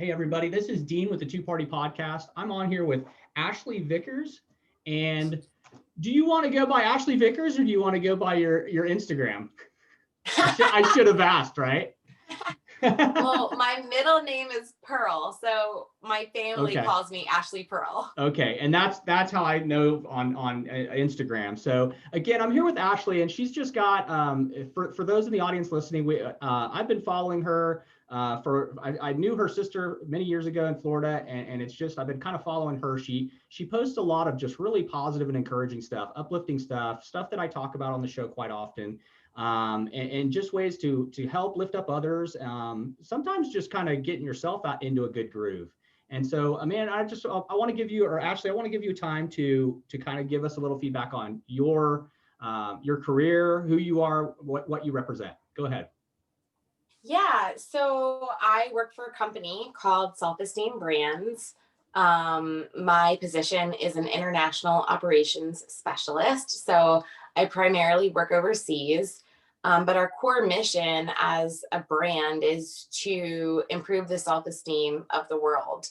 Hey, everybody, this is Dean with the Two Party Podcast. I'm on here with Ashley Vickers. And do you want to go by Ashley Vickers or do you want to go by your Instagram? I should have asked, right? Well, my middle name is Pearl, so my family Okay. calls me Ashley Pearl. Okay, and that's how I know on Instagram. So again, I'm here with Ashley, and she's just got for those in the audience listening, I've been following her I knew her sister many years ago in Florida, and it's just I've been kind of following her. She posts a lot of just really positive and encouraging stuff, uplifting stuff that I talk about on the show quite often. And just ways to help lift up others. Sometimes just kind of getting yourself out into a good groove. And so, Amanda, I want to give you, or Ashley, I want to give you time to kind of give us a little feedback on your career, who you are, what you represent. Go ahead. Yeah, so I work for a company called Self Esteem Brands. My position is an international operations specialist. So I primarily work overseas. But our core mission as a brand is to improve the self-esteem of the world.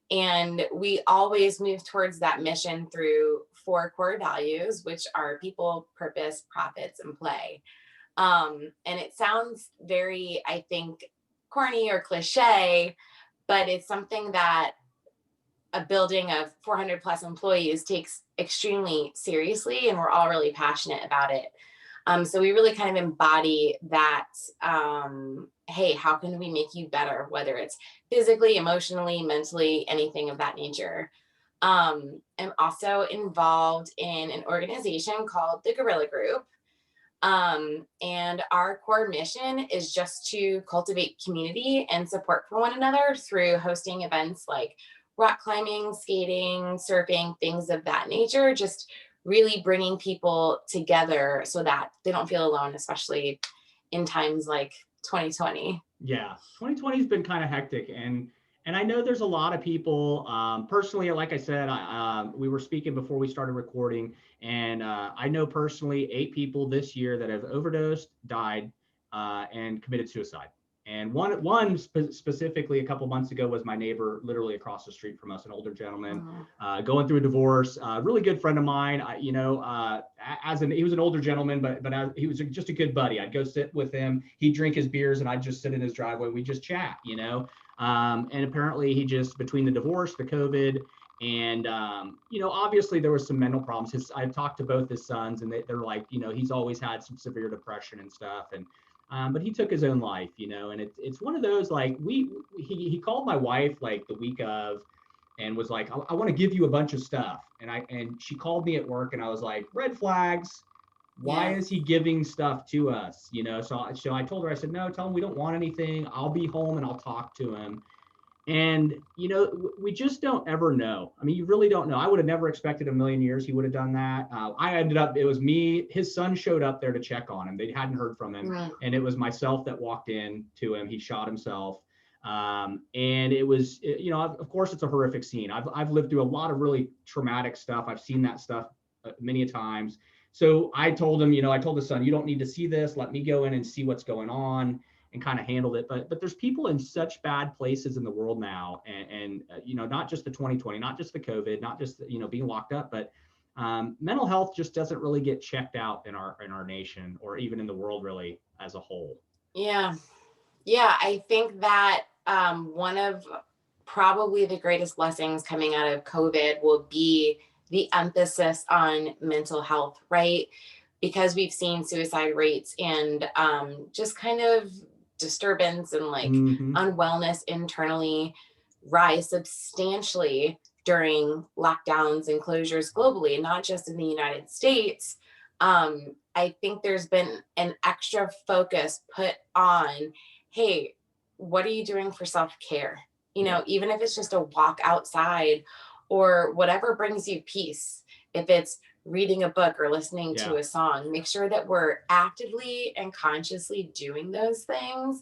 And we always move towards that mission through 4 core values, which are people, purpose, profits, and play. And it sounds very, I think, corny or cliche, but it's something that a building of 400 plus employees takes extremely seriously, and we're all really passionate about it. So we really kind of embody that, hey, how can we make you better, whether it's physically, emotionally, mentally, anything of that nature. I'm also involved in an organization called the Guerrilla Group. And our core mission is just to cultivate community and support for one another through hosting events like rock climbing, skating, surfing, things of that nature, just really bringing people together so that they don't feel alone, especially in times like 2020. Yeah, 2020 has been kind of hectic, and I know there's a lot of people. Personally, like I said, we were speaking before we started recording, and I know personally 8 people this year that have overdosed, died, and committed suicide. And one specifically a couple months ago was my neighbor, literally across the street from us, an older gentleman, going through a divorce. Really good friend of mine. He was an older gentleman, but he was just a good buddy. I'd go sit with him. He'd drink his beers, and I'd just sit in his driveway. We'd just chat, And apparently, he just between the divorce, the COVID, and obviously there was some mental problems. I've talked to both his sons, and they're like, he's always had some severe depression and stuff, and. But he took his own life, and it's one of those like he called my wife like the week of and was like, I want to give you a bunch of stuff. And she called me at work and I was like, red flags. Why is he giving stuff to us? So I told her, I said, no, tell him we don't want anything. I'll be home and I'll talk to him. And, we just don't ever know. I mean, you really don't know. I would have never expected a million years he would have done that. It was me, his son showed up there to check on him. They hadn't heard from him. Right. And it was myself that walked in to him. He shot himself. And it was, of course, it's a horrific scene. I've lived through a lot of really traumatic stuff. I've seen that stuff many a times. So I told him, I told his son, you don't need to see this. Let me go in and see what's going on. And kind of handled it, but there's people in such bad places in the world now, and not just the 2020, not just the COVID, not just being locked up, but mental health just doesn't really get checked out in our nation or even in the world really as a whole. Yeah, I think that one of probably the greatest blessings coming out of COVID will be the emphasis on mental health, right? Because we've seen suicide rates and just kind of disturbance and like unwellness internally rise substantially during lockdowns and closures globally, not just in the United States. I think there's been an extra focus put on, hey, what are you doing for self-care? Even if it's just a walk outside or whatever brings you peace, if it's reading a book or listening to a song, make sure that we're actively and consciously doing those things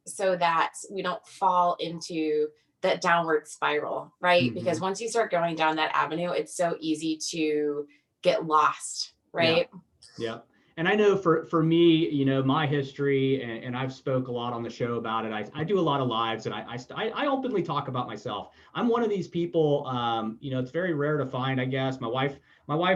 so that we don't fall into that downward spiral, right? Because once you start going down that avenue, it's so easy to get lost, right? Yeah. and I know for me, my history, and I've spoke a lot on the show about it. I do a lot of lives, and I openly talk about myself. I'm one of these people. It's very rare to find, I guess. My wife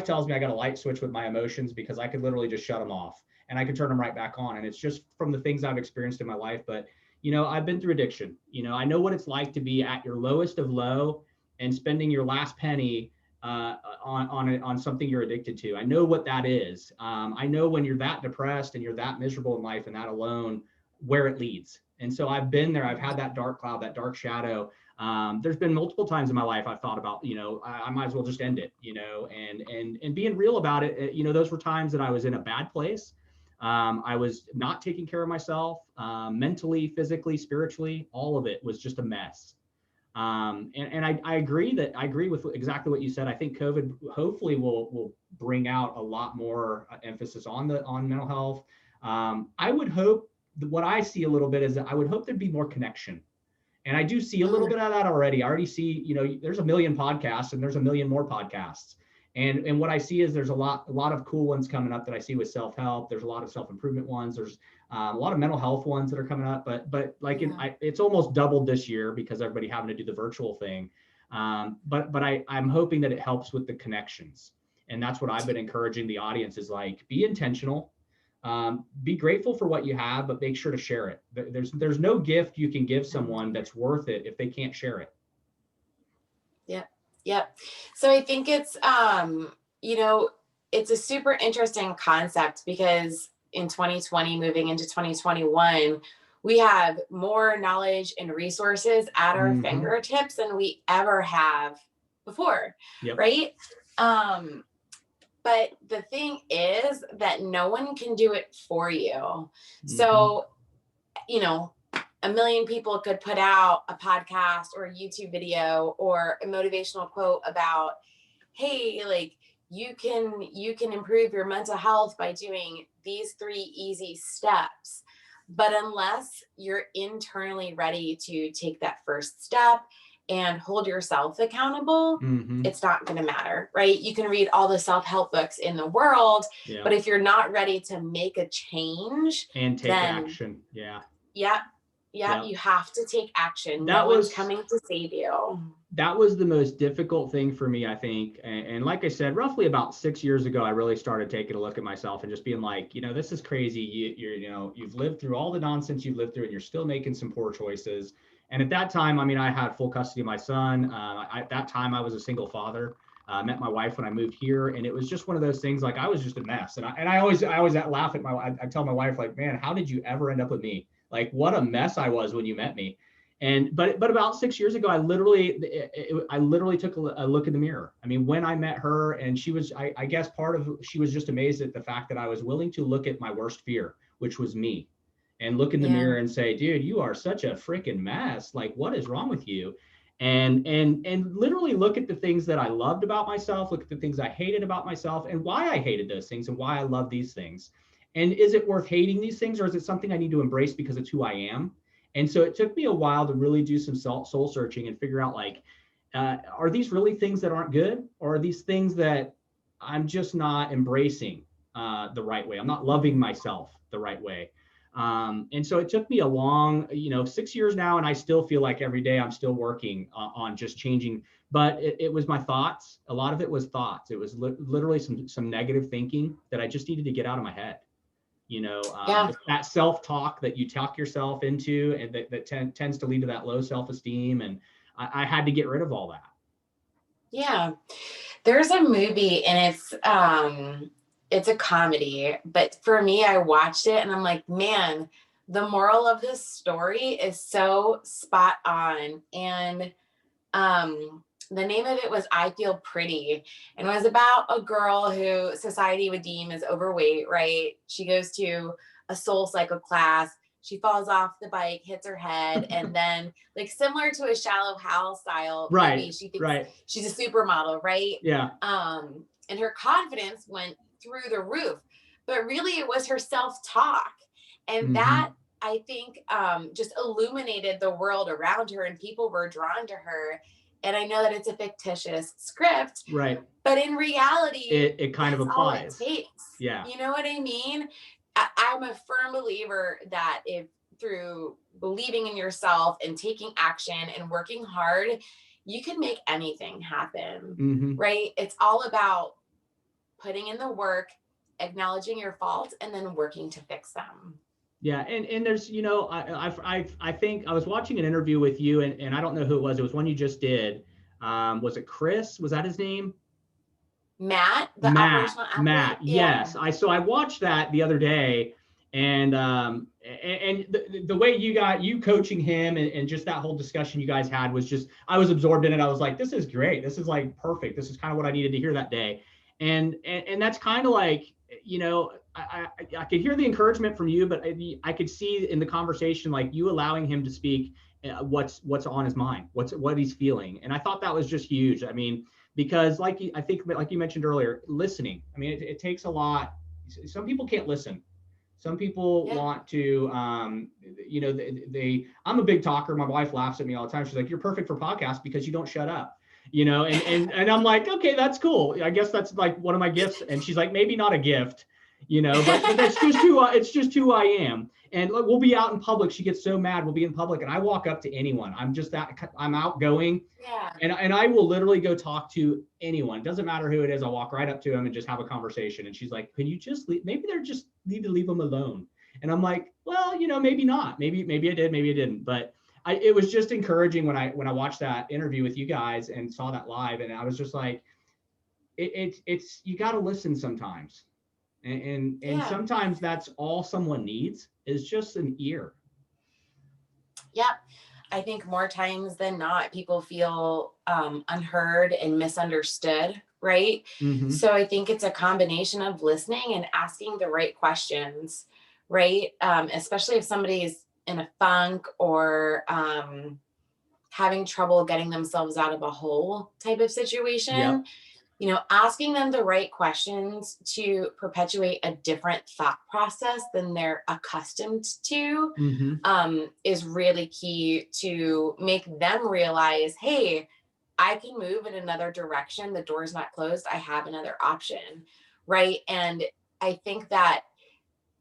tells me I got a light switch with my emotions because I could literally just shut them off and I could turn them right back on. And it's just from the things I've experienced in my life. But I've been through addiction. I know what it's like to be at your lowest of low and spending your last penny on something you're addicted to. I know what that is. I know when you're that depressed and you're that miserable in life and that alone, where it leads. And so I've been there. I've had that dark cloud, that dark shadow. There's been multiple times in my life I've thought about, I might as well just end it, and being real about it. Those were times that I was in a bad place. I was not taking care of myself, mentally, physically, spiritually. All of it was just a mess. And I agree with exactly what you said. I think COVID hopefully will bring out a lot more emphasis on mental health. I would hope what I see a little bit is that I would hope there'd be more connection. And I do see a little bit of that already. I already see, there's a million podcasts and there's a million more podcasts. And what I see is there's a lot of cool ones coming up that I see with self-help. There's a lot of self-improvement ones. There's a lot of mental health ones that are coming up, but like it's almost doubled this year because everybody having to do the virtual thing. But I'm hoping that it helps with the connections. And that's what I've been encouraging the audience is like, be intentional, be grateful for what you have, but make sure to share it. There's no gift you can give someone that's worth it if they can't share it. Yep. So I think it's, it's a super interesting concept because in 2020, moving into 2021, we have more knowledge and resources at our fingertips than we ever have before. Yep. Right. But the thing is that no one can do it for you. So, a million people could put out a podcast or a YouTube video or a motivational quote about, hey, like you can improve your mental health by doing these 3 easy steps. But unless you're internally ready to take that first step and hold yourself accountable, it's not going to matter, right? You can read all the self-help books in the world, but if you're not ready to make a change and take action. Yeah, you have to take action. No one's coming to save you. That was the most difficult thing for me, I think. And like I said, roughly about 6 years ago, I really started taking a look at myself and just being like, this is crazy. You've lived through all the nonsense you've lived through and you're still making some poor choices. And at that time, I had full custody of my son. At that time, I was a single father. Met my wife when I moved here, and it was just one of those things. Like I was just a mess, and I always laugh at I tell my wife, like, man, how did you ever end up with me? Like what a mess I was when you met me. But about 6 years ago, I literally took a look in the mirror. When I met her, and she was, I guess she was just amazed at the fact that I was willing to look at my worst fear, which was me, and look in the mirror and say, dude, you are such a freaking mess. Like, what is wrong with you? And literally look at the things that I loved about myself, look at the things I hated about myself and why I hated those things and why I love these things. And is it worth hating these things, or is it something I need to embrace because it's who I am? And so it took me a while to really do some soul searching and figure out, like, are these really things that aren't good? Or are these things that I'm just not embracing the right way? I'm not loving myself the right way. And so it took me a long, 6 years now, and I still feel like every day I'm still working on just changing. But it was my thoughts. A lot of it was thoughts. It was literally some negative thinking that I just needed to get out of my head. That self-talk that you talk yourself into, and that tends to lead to that low self-esteem. And I had to get rid of all that. Yeah. There's a movie, and it's a comedy, but for me, I watched it and I'm like, man, the moral of this story is so spot on. And the name of it was I Feel Pretty, and it was about a girl who society would deem as overweight, right? She goes to a soul cycle class. She falls off the bike, hits her head, and then, like, similar to a Shallow Hal style movie, she thinks she's a supermodel, right? Yeah. And her confidence went through the roof, but really it was her self-talk. And that, I think, just illuminated the world around her, and people were drawn to her. And I know that it's a fictitious script, Right. but in reality, It kind of that's all applies. it takes. Yeah. You know what I mean? I'm a firm believer that if through believing in yourself and taking action and working hard, you can make anything happen, Mm-hmm. right? It's all about putting in the work, acknowledging your faults, and then working to fix them. Yeah, and there's, you know, I think I was watching an interview with you, and I don't know who it was. It was one you just did. Was it Chris? Was that his name? Matt, the Matt, operational athlete. Matt, Yeah. yes. I watched that the other day, and the way you coaching him and just that whole discussion you guys had was just, I was absorbed in it. I was like, this is great. This is like perfect. This is kind of what I needed to hear that day. And that's kind of like, you know, I could hear the encouragement from you, but I could see in the conversation, like you allowing him to speak what's on his mind, what he's feeling. And I thought that was just huge. I mean, because I think like you mentioned earlier, listening. I mean, it takes a lot. Some people can't listen. Some people want to, you know, I'm a big talker. My wife laughs at me all the time. She's like, you're perfect for podcasts because you don't shut up, you know? And I'm like, okay, that's cool. I guess that's like one of my gifts. And she's like, maybe not a gift, you know, but that's just it's just who I am. And look, we'll be out in public. She gets so mad. We'll be in public and I walk up to anyone. I'm outgoing. Yeah. And I will literally go talk to anyone. Doesn't matter who it is. I'll walk right up to them and just have a conversation. And she's like, can you just leave? Maybe they're just need to leave them alone. And I'm like, well, you know, maybe not. Maybe I did, maybe I didn't. But it was just encouraging when I watched that interview with you guys and saw that live. And I was just like, it's you got to listen sometimes. And sometimes that's all someone needs is just an ear. Yep. I think more times than not, people feel unheard and misunderstood, right? Mm-hmm. So I think it's a combination of listening and asking the right questions, right? Especially if somebody's in a funk or having trouble getting themselves out of a hole type of situation. Yep. You know, asking them the right questions to perpetuate a different thought process than they're accustomed to is really key to make them realize, hey, I can move in another direction. The door's not closed. I have another option, right? And I think that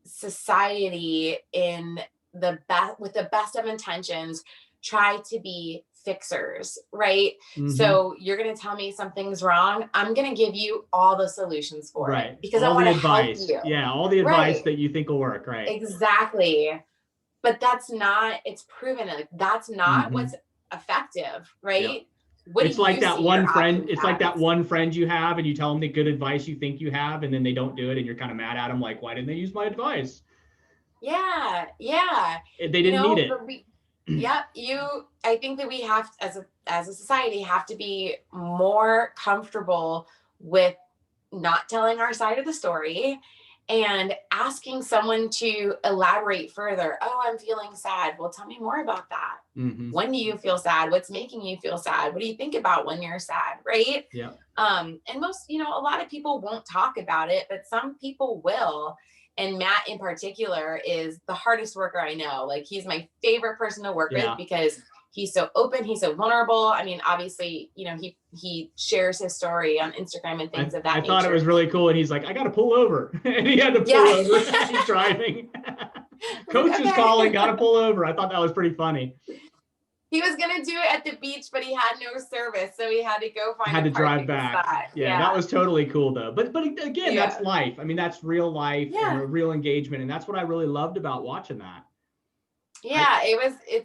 society with the best of intentions try to be fixers, right? So you're going to tell me something's wrong. I'm going to give you all the solutions for it because I want to help you. Yeah, all the advice that you think will work, right? Exactly. But that's not, it's proven like that's not what's effective, right? Yep. It's like that one friend. It's like that one friend you have, and you tell them the good advice you think you have, and then they don't do it, and you're kind of mad at them, like, why didn't they use my advice? Yeah. They didn't need it. I think that we have, as a society, have to be more comfortable with not telling our side of the story and asking someone to elaborate further. Oh, I'm feeling sad. Well, tell me more about that. When do you feel sad? What's making you feel sad? What do you think about when you're sad? Right? Yeah. And most, you know, a lot of people won't talk about it, but some people will. And Matt in particular is the hardest worker I know. Like, he's my favorite person to work with because he's so open, he's so vulnerable. I mean, obviously, you know, he shares his story on Instagram and things of that nature. I thought it was really cool. And he's like, I got to pull over. And he had to pull over. He's driving. Coach is calling, got to pull over. I thought that was pretty funny. He was going to do it at the beach, but he had no service. So he had to go find to drive back. Yeah, that was totally cool though. But again, that's life. I mean, that's real life and a real engagement. And that's what I really loved about watching that. Yeah,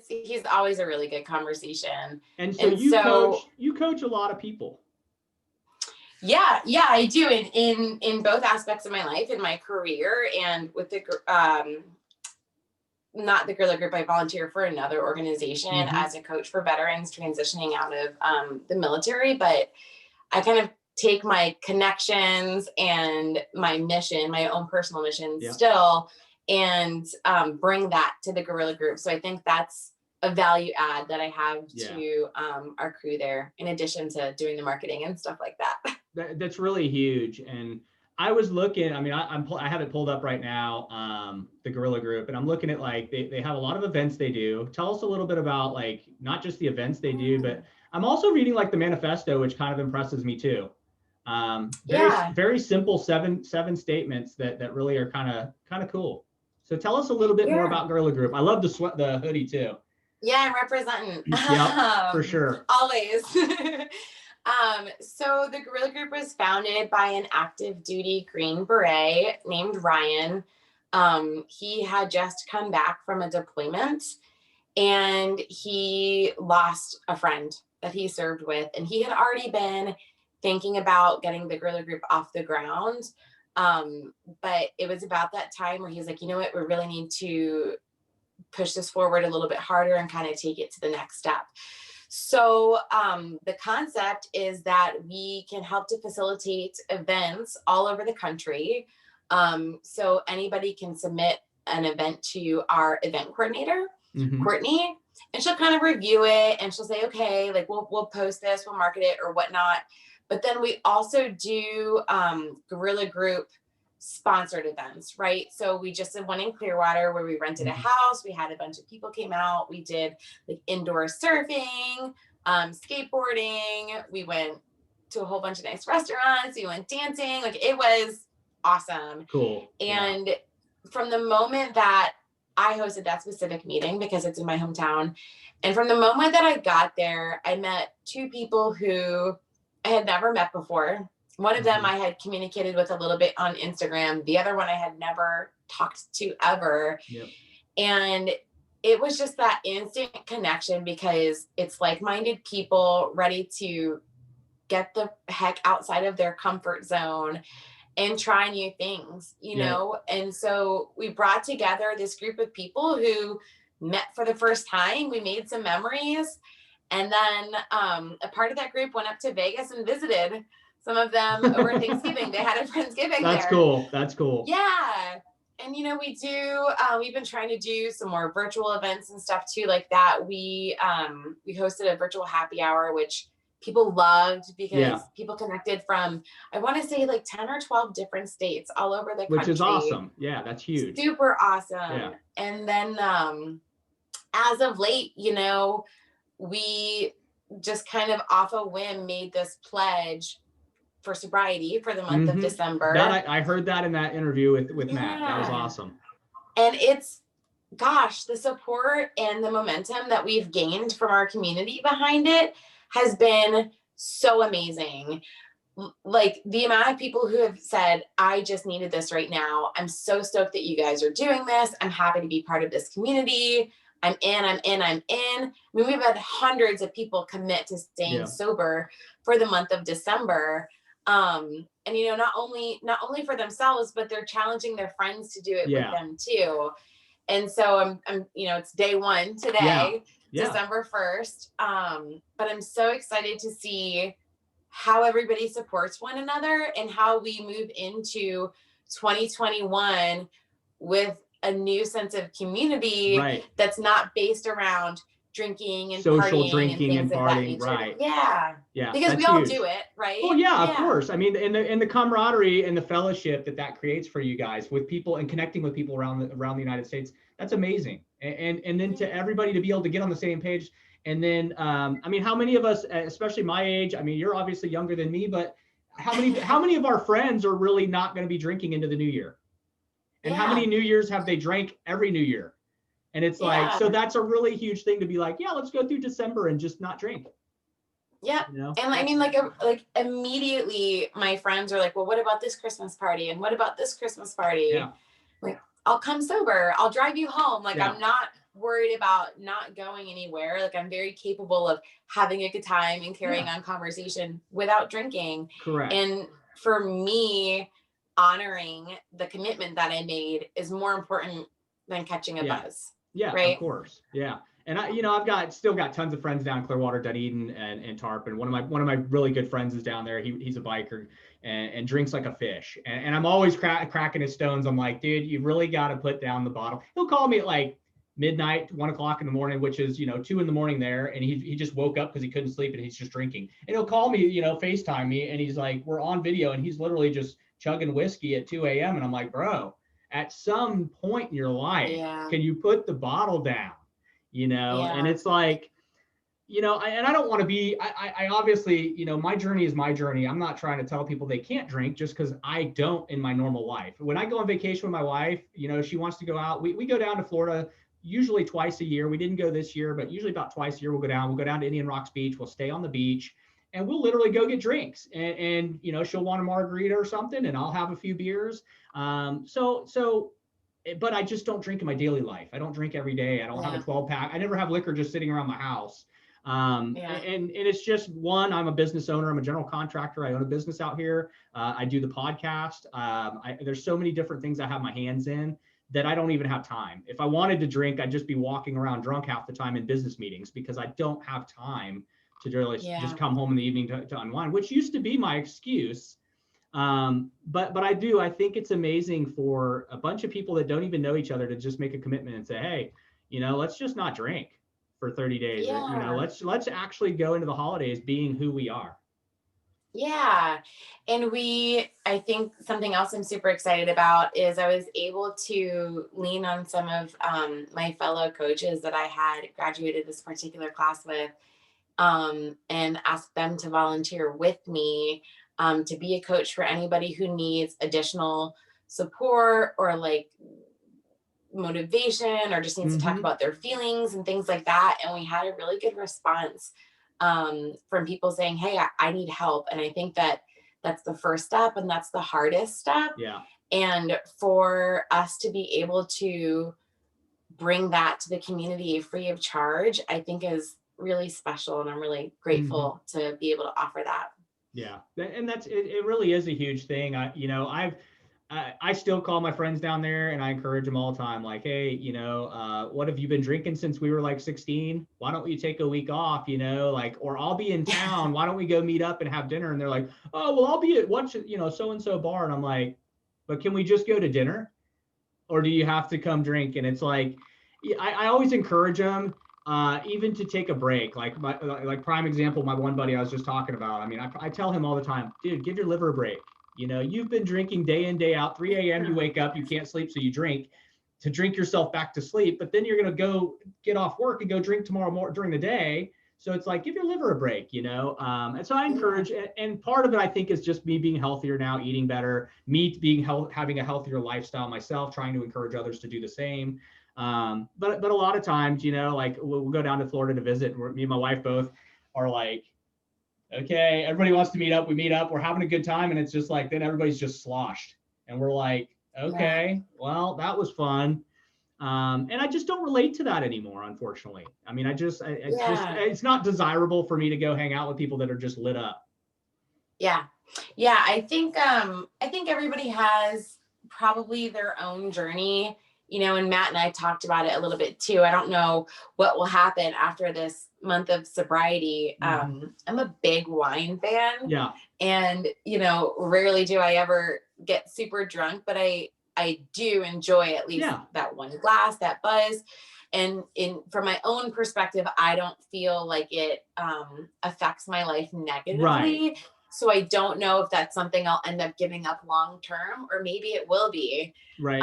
he's always a really good conversation. And so you coach a lot of people. Yeah, I do in both aspects of my life, in my career and with the not the Guerrilla Group. I volunteer for another organization as a coach for veterans transitioning out of the military, but I kind of take my connections and my mission, my own personal mission still, and bring that to the Guerrilla Group. So I think that's a value add that I have to our crew there, in addition to doing the marketing and stuff like that. That's really huge. And I was looking, I mean, I have it pulled up right now, the Guerrilla Group, and I'm looking at like, they have a lot of events they do. Tell us a little bit about like, not just the events they do, but I'm also reading like the manifesto, which kind of impresses me too. Yeah. Very simple seven statements that really are kind of cool. So tell us a little bit more Yeah. about Guerrilla Group. I love the hoodie too. Yeah, I'm representing. Yep, for sure. Always. So the Guerrilla Group was founded by an active duty Green Beret named Ryan. He had just come back from a deployment and he lost a friend that he served with. And he had already been thinking about getting the Guerrilla Group off the ground. But it was about that time where he's like, you know what, we really need to push this forward a little bit harder and kind of take it to the next step. So the concept is that we can help to facilitate events all over the country. So anybody can submit an event to our event coordinator, Courtney, and she'll kind of review it and she'll say, okay, like we'll post this, we'll market it or whatnot. But then we also do Guerrilla Group sponsored events, right? So we just did one in Clearwater where we rented a house. We had a bunch of people came out. We did like indoor surfing, skateboarding. We went to a whole bunch of nice restaurants. We went dancing. Like it was awesome. Cool. And from the moment that I hosted that specific meeting, because it's in my hometown, and from the moment that I got there, I met two people who I had never met before. One of them I had communicated with a little bit on Instagram. The other one I had never talked to ever. Yep. And it was just that instant connection because it's like-minded people ready to get the heck outside of their comfort zone and try new things, you know? And so we brought together this group of people who met for the first time. We made some memories. And then a part of that group went up to Vegas and visited some of them over Thanksgiving. They had a Friendsgiving That's there. cool. That's cool. Yeah. And, you know, we've been trying to do some more virtual events and stuff too, like that. We hosted a virtual happy hour, which people loved because people connected from, I want to say like 10 or 12 different states all over the country. Which is awesome. Yeah, that's huge. Super awesome. Yeah. And then as of late, you know, we just kind of off a whim made this pledge for sobriety for the month of December. I heard that in that interview with Matt. That was awesome. And it's, gosh, the support and the momentum that we've gained from our community behind it has been so amazing. Like the amount of people who have said, I just needed this right now. I'm so stoked that you guys are doing this. I'm happy to be part of this community. I'm in. I mean, we've had hundreds of people commit to staying sober for the month of December. And, you know, not only for themselves, but they're challenging their friends to do it with them too. And so I'm, you know, it's day one today, December 1st. But I'm so excited to see how everybody supports one another and how we move into 2021 with a new sense of community that's not based around drinking and social drinking and partying, yeah, because we all do it, right? Well, of course. I mean, and the camaraderie and the fellowship that creates for you guys with people and connecting with people around the United States, that's amazing. And then to everybody to be able to get on the same page. And then I mean, how many of us, especially my age, I mean, you're obviously younger than me, but how many of our friends are really not going to be drinking into the new year? And how many New Years have they drank every New Year? And it's like, so that's a really huge thing to be like, let's go through December and just not drink. Yeah. You know? And I mean, like immediately my friends are like, well, what about this Christmas party? And what about this Christmas party? Yeah. Like, I'll come sober. I'll drive you home. Like, I'm not worried about not going anywhere. Like, I'm very capable of having a good time and carrying on conversation without drinking. Correct. And for me, honoring the commitment that I made is more important than catching a buzz. Yeah, right? Of course. Yeah. And I've still got tons of friends down Clearwater, Dunedin and Tarp. And one of my really good friends is down there. He's a biker and drinks like a fish. And I'm always cracking his stones. I'm like, dude, you really got to put down the bottle. He'll call me at like midnight, 1 o'clock in the morning, which is, 2 in the morning there. And he just woke up because he couldn't sleep and he's just drinking. And he'll call me, FaceTime me. And he's like, we're on video and he's literally just chugging whiskey at 2 a.m. And I'm like, bro, at some point in your life, can you put the bottle down? And it's like, and I don't want to be, I obviously, my journey is my journey. I'm not trying to tell people they can't drink just because I don't in my normal life. When I go on vacation with my wife, she wants to go out. We go down to Florida usually twice a year. We didn't go this year, but usually about twice a year we'll go down. We'll go down to Indian Rocks Beach. We'll stay on the beach and we'll literally go get drinks. And she'll want a margarita or something and I'll have a few beers. But I just don't drink in my daily life. I don't drink every day. I don't have a 12-pack. I never have liquor just sitting around my house. And it's just one, I'm a business owner. I'm a general contractor. I own a business out here. I do the podcast. There's so many different things I have my hands in that I don't even have time. If I wanted to drink, I'd just be walking around drunk half the time in business meetings because I don't have time to really just come home in the evening to unwind, which used to be my excuse. But I think it's amazing for a bunch of people that don't even know each other to just make a commitment and say, hey, let's just not drink for 30 days. Let's actually go into the holidays being who we are. Yeah. And I think something else I'm super excited about is I was able to lean on some of my fellow coaches that I had graduated this particular class with, and ask them to volunteer with me to be a coach for anybody who needs additional support or like motivation or just needs to talk about their feelings and things like that. And we had a really good response from people saying, hey, I need help. And I think that's the first step and that's the hardest step. Yeah. And for us to be able to bring that to the community free of charge, I think is really special. And I'm really grateful to be able to offer that. Yeah. And it really is a huge thing. I still call my friends down there and I encourage them all the time. Like, hey, what have you been drinking since we were like 16? Why don't you take a week off, or I'll be in town. Why don't we go meet up and have dinner? And they're like, oh, well, I'll be at one, so-and-so bar. And I'm like, but can we just go to dinner? Or do you have to come drink? And it's like, I always encourage them, even to take a break. Like prime example, my one buddy I was just talking about. I mean, I tell him all the time, dude, give your liver a break. You've been drinking day in, day out, 3 a.m. you wake up, you can't sleep. So you drink to drink yourself back to sleep, but then you're going to go get off work and go drink tomorrow morning during the day. So it's like, give your liver a break, And so I encourage, and part of it, I think, is just me being healthier now, eating better, having a healthier lifestyle myself, trying to encourage others to do the same. But a lot of times, like we'll go down to Florida to visit, and me and my wife both are like, okay, everybody wants to meet up. We meet up, we're having a good time. And it's just like, then everybody's just sloshed. And we're like, okay, well, that was fun. And I just don't relate to that anymore, unfortunately. I mean, it's not desirable for me to go hang out with people that are just lit up. Yeah. Yeah. I think everybody has probably their own journey, and Matt and I talked about it a little bit too. I don't know what will happen after this month of sobriety. I'm a big wine fan. Yeah. And, rarely do I ever get super drunk, but I do enjoy at least that one glass, that buzz. And from my own perspective, I don't feel like it affects my life negatively. Right. So I don't know if that's something I'll end up giving up long-term, or maybe it will be. Right.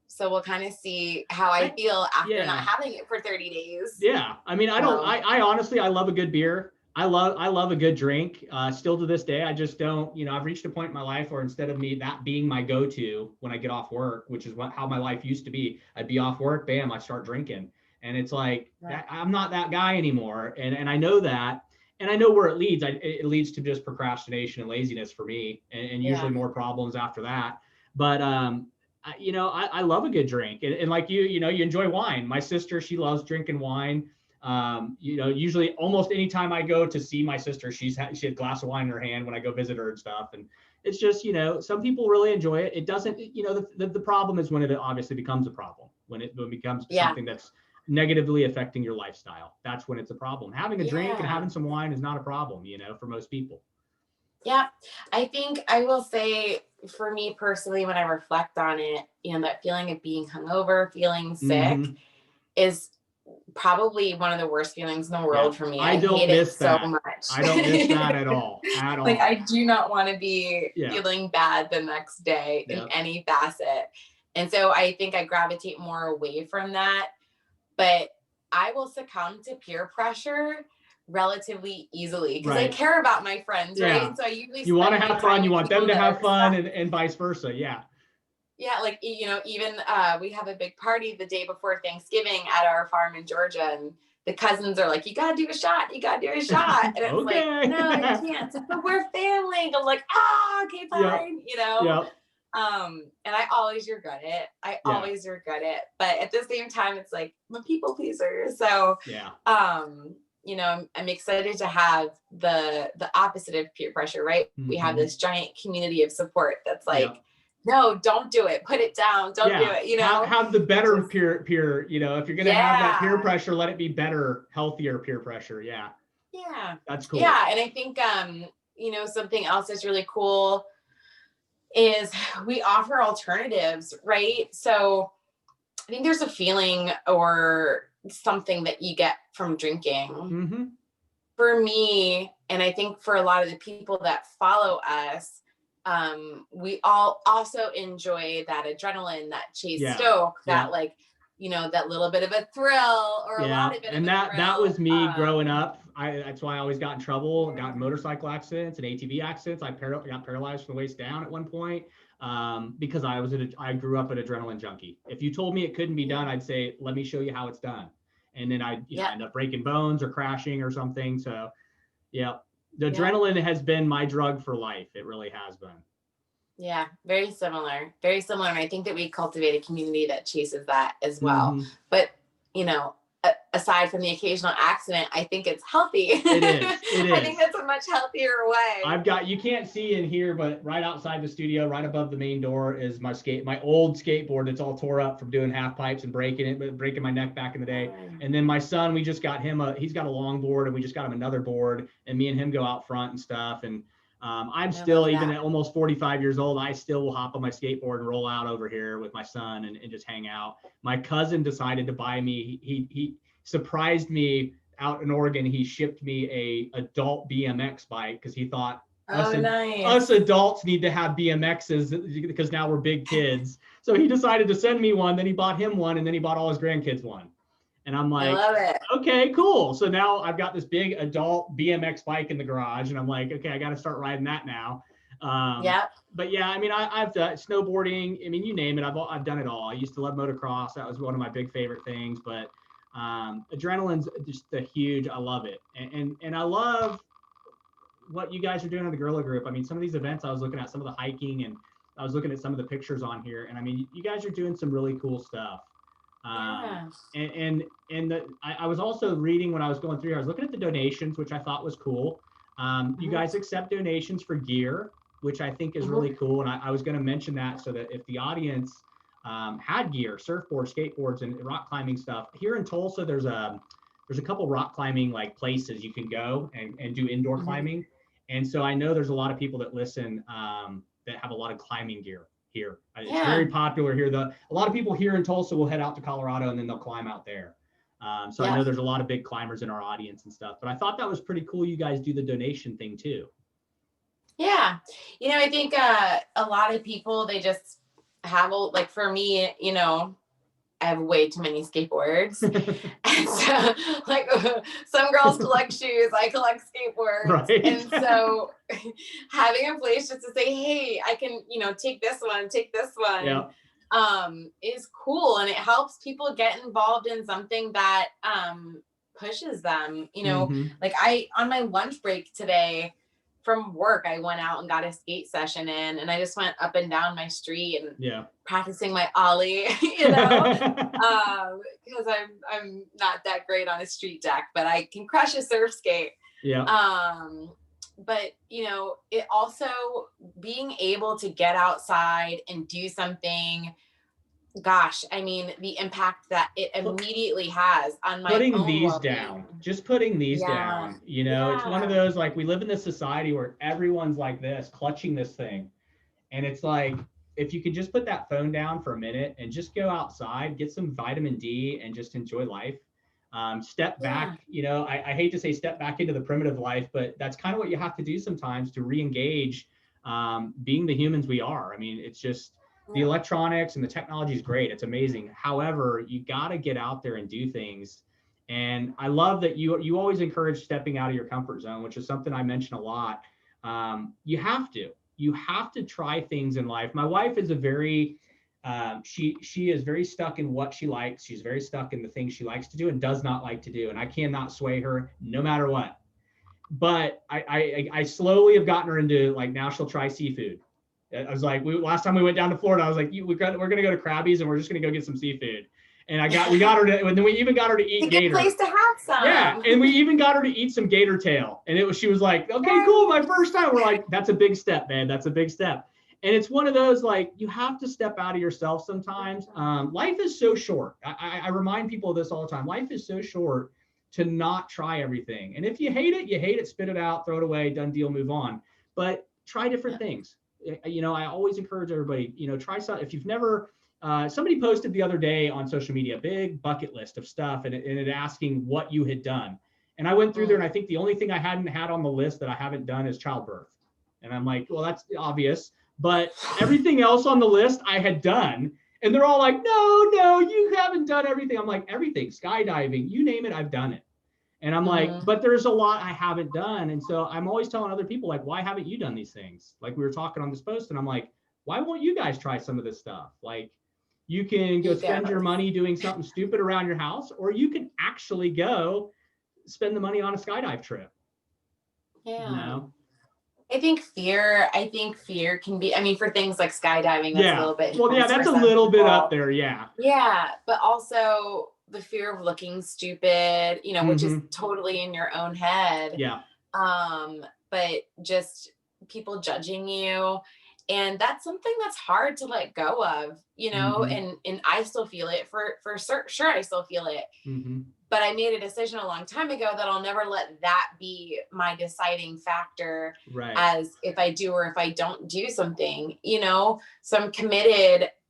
So we'll kind of see how I feel after not having it for 30 days. Yeah. I mean, I honestly, I love a good beer. I love a good drink. Still to this day, I just don't, I've reached a point in my life where instead of that being my go-to when I get off work, which is how my life used to be, I'd be off work, bam, I start drinking. And it's like, I'm not that guy anymore. And I know that, and I know where it leads. It leads to just procrastination and laziness for me, and usually more problems after that. But, I love a good drink. And like you enjoy wine. My sister, she loves drinking wine. Usually almost anytime I go to see my sister, she had a glass of wine in her hand when I go visit her and stuff. And it's just, some people really enjoy it. It doesn't, the problem is when it obviously becomes a problem, when it becomes something that's negatively affecting your lifestyle. That's when it's a problem. Having a drink and having some wine is not a problem, for most people. Yeah. I think I will say, for me personally, when I reflect on it, that feeling of being hungover, feeling sick, is probably one of the worst feelings in the world for me. I don't hate miss it that. so much. I don't miss that at all. Like, I do not want to be Yeah. feeling bad the next day in any facet. And so I think I gravitate more away from that. But I will succumb to peer pressure relatively easily because I care about my friends, right? And so I usually you want to have fun, you want them to have fun, and vice versa. Yeah, like, you know, even we have a big party the day before Thanksgiving at our farm in Georgia, and the cousins are like, you gotta do a shot, you gotta do a shot. And it's like, no, I can't. It's like, but we're family. And I'm like, okay, fine, you know? And I always regret it. Always regret it. But at the same time, it's like, I'm a people pleaser. So, you know, I'm excited to have the opposite of peer pressure, right? We have this giant community of support that's like, no, don't do it. Put it down. Don't do it. You know, have the better peer, you know, if you're going to have that peer pressure, let it be better, healthier peer pressure. Yeah. That's cool. Yeah. And I think, you know, something else that's really cool is we offer alternatives, right? So I think there's a feeling or something that you get from drinking. For me, and I think for a lot of the people that follow us, we all also enjoy that adrenaline, that chase stoke, that like, you know, that little bit of a thrill or a lot of it. And that was me growing up. That's why I always got in trouble, got in motorcycle accidents and ATV accidents. I got paralyzed from the waist down at one point because I grew up an adrenaline junkie. If you told me it couldn't be done, I'd say, let me show you how it's done. And then I'd end up breaking bones or crashing or something. So the adrenaline has been my drug for life. It really has been. Yeah, very similar. Very similar. And I think that we cultivate a community that chases that as well. But, you know, aside from the occasional accident, I think it's healthy. It is. I think that's a much healthier way. You can't see in here, but right outside the studio, right above the main door is my old skateboard. It's all tore up from doing half pipes and breaking my neck back in the day. And then my son, we just got him he's got a longboard, and we just got him another board, and me and him go out front and stuff. And I'm still, even at almost 45 years old, I still will hop on my skateboard and roll out over here with my son and just hang out. My cousin decided to buy me, he surprised me out in Oregon. He shipped me a adult BMX bike because he thought us adults need to have BMXs because now we're big kids. So he decided to send me one, then he bought him one, and then he bought all his grandkids one. And I'm like, I love it. Okay, cool. So now I've got this big adult BMX bike in the garage, and I'm like, okay, I got to start riding that now. But yeah, I mean, I've done snowboarding. I mean, you name it. I've done it all. I used to love motocross. That was one of my big favorite things. But adrenaline's just I love it. And I love what you guys are doing on the Guerrilla Group. I mean, some of these events I was looking at, some of the hiking, and I was looking at some of the pictures on here. And I mean, you guys are doing some really cool stuff. I was also reading when I was going through here, I was looking at the donations, which I thought was cool. You guys accept donations for gear, which I think is really cool. And I was going to mention that so that if the audience had gear, surfboards, skateboards, and rock climbing stuff here in Tulsa, there's a couple rock climbing like places you can go and do indoor climbing. And so I know there's a lot of people that listen that have a lot of climbing gear here. It's very popular here. A lot of people here in Tulsa will head out to Colorado and then they'll climb out there. So I know there's a lot of big climbers in our audience and stuff, but I thought that was pretty cool. You guys do the donation thing too. Yeah. You know, I think a lot of people, they just have, like for me, you know, I have way too many skateboards. And so like some girls collect shoes, I collect skateboards. Right. And so having a place just to say, hey, I can, you know, take this one is cool. And it helps people get involved in something that pushes them, you know, like on my lunch break today from work, I went out and got a skate session in, and I just went up and down my street and practicing my ollie, you know, because I'm not that great on a street deck, but I can crush a surf skate. But you know, it also being able to get outside and do something. Gosh, I mean, the impact that it immediately has on my putting these down, just putting these down, you know, it's one of those, like, we live in this society where everyone's like this, clutching this thing. And it's like, if you could just put that phone down for a minute and just go outside, get some vitamin D and just enjoy life. Step Yeah. back, I hate to say step back into the primitive life, but that's kind of what you have to do sometimes to re-engage being the humans we are. I mean, it's just the Yeah. electronics and the technology is great. It's amazing. However, you got to get out there and do things. And I love that you always encourage stepping out of your comfort zone, which is something I mention a lot. You have to. You have to try things in life. My wife is a very she is very stuck in what she likes. She's very stuck in the things she likes to do and does not like to do. And I cannot sway her no matter what. But I slowly have gotten her into, like, now she'll try seafood. I was like, last time we went down to Florida, I was like, we're going to go to Krabby's and we're just going to go get some seafood. And we got her to, and then we even got her to eat It's a good gator. place to have some. Yeah, and we even got her to eat some gator tail. And she was like, okay, cool, my first time. We're like, that's a big step, man. That's a big step. And it's one of those, like, you have to step out of yourself sometimes. Life is so short. I remind people of this all the time. Life is so short to not try everything. And if you hate it, spit it out, throw it away, done deal, move on. But try different things. I always encourage everybody, try something. If you've never, somebody posted the other day on social media, a big bucket list of stuff and it asking what you had done. And I went through there and I think the only thing I hadn't had on the list that I haven't done is childbirth. And I'm like, well, that's obvious, but everything else on the list I had done. And they're all like, no, you haven't done everything. I'm like, everything, skydiving, you name it, I've done it. And I'm like, but there's a lot I haven't done. And so I'm always telling other people, like, why haven't you done these things? Like, we were talking on this post and I'm like, why won't you guys try some of this stuff? Like, you can go spend your money doing something stupid around your house, or you can actually go spend the money on a skydive trip. Yeah. I think fear can be, I mean, for things like skydiving, that's a little bit. Well, yeah, that's a little bit up there. Yeah. Yeah. But also the fear of looking stupid, which is totally in your own head. Yeah. But just people judging you. And that's something that's hard to let go of, and I still feel it for sure. I still feel it. But I made a decision a long time ago that I'll never let that be my deciding factor as if I do or if I don't do something, So I'm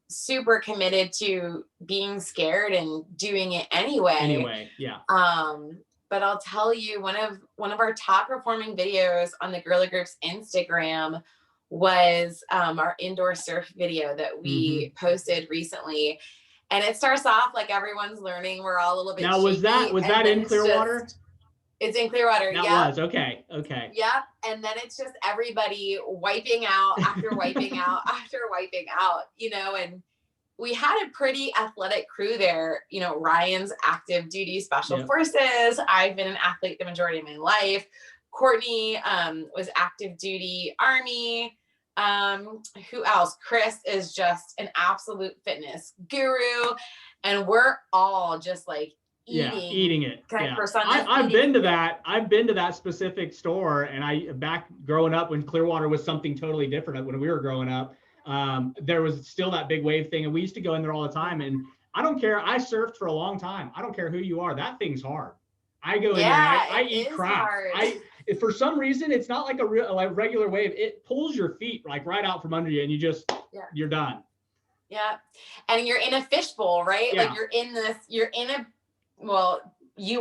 super committed to being scared and doing it anyway. Yeah. But I'll tell you, one of our top performing videos on the Guerrilla Group's Instagram was our indoor surf video that we posted recently. And it starts off like everyone's learning. We're all a little bit now, was shaky, that in Clearwater? It's in Clearwater. That was okay. Yep. And then it's just everybody wiping out after wiping out after wiping out, and we had a pretty athletic crew there. Ryan's active duty special forces. I've been an athlete the majority of my life. Courtney was active duty Army. Who else? Chris is just an absolute fitness guru, and we're all just like eating it. I've been to that. I've been to that specific store, and back growing up when Clearwater was something totally different. When we were growing up, there was still that big wave thing, and we used to go in there all the time. And I don't care. I surfed for a long time. I don't care who you are. That thing's hard. I go in there. And I eat crap. If for some reason it's not like a regular wave, it pulls your feet like right out from under you, and you're done. Yeah, and you're in a fishbowl, right? Yeah. Like you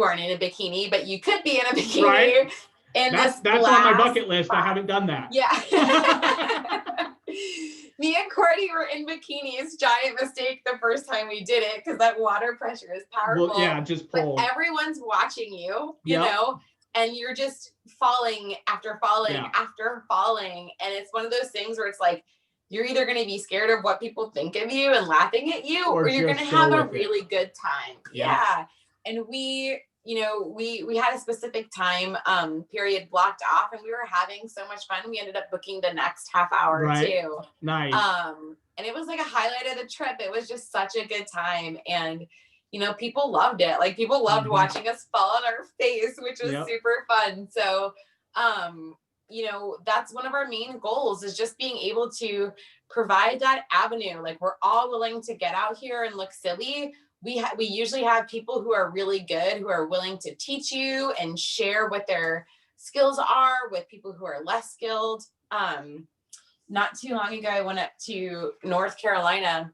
aren't in a bikini, but you could be in a bikini. Right. That's on my bucket list. I haven't done that. Yeah. Me and Courtney were in bikinis. Giant mistake the first time we did it because that water pressure is powerful. Well, yeah, just pull. But everyone's watching you, you know, and you're just falling after falling after falling. And it's one of those things where it's like, you're either going to be scared of what people think of you and laughing at you, or you're going to have a really good time. Yeah. And we had a specific time period blocked off, and we were having so much fun. We ended up booking the next half hour too. Nice. And it was like a highlight of the trip. It was just such a good time. And, people loved it. Like, people loved watching us fall on our face, which was super fun. So, that's one of our main goals, is just being able to provide that avenue. Like, we're all willing to get out here and look silly. We usually have people who are really good, who are willing to teach you and share what their skills are with people who are less skilled. not too long ago, I went up to North Carolina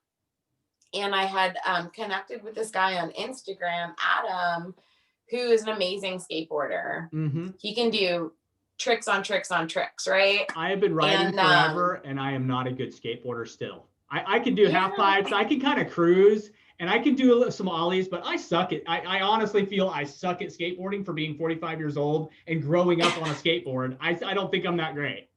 and I had connected with this guy on Instagram, Adam, who is an amazing skateboarder. Mm-hmm. He can do tricks on tricks on tricks, right? I have been riding forever, and I am not a good skateboarder still. I can do half pipes. I can kind of cruise, and I can do some ollies, but I suck at. I honestly feel I suck at skateboarding for being 45 years old and growing up on a skateboard. I don't think I'm that great.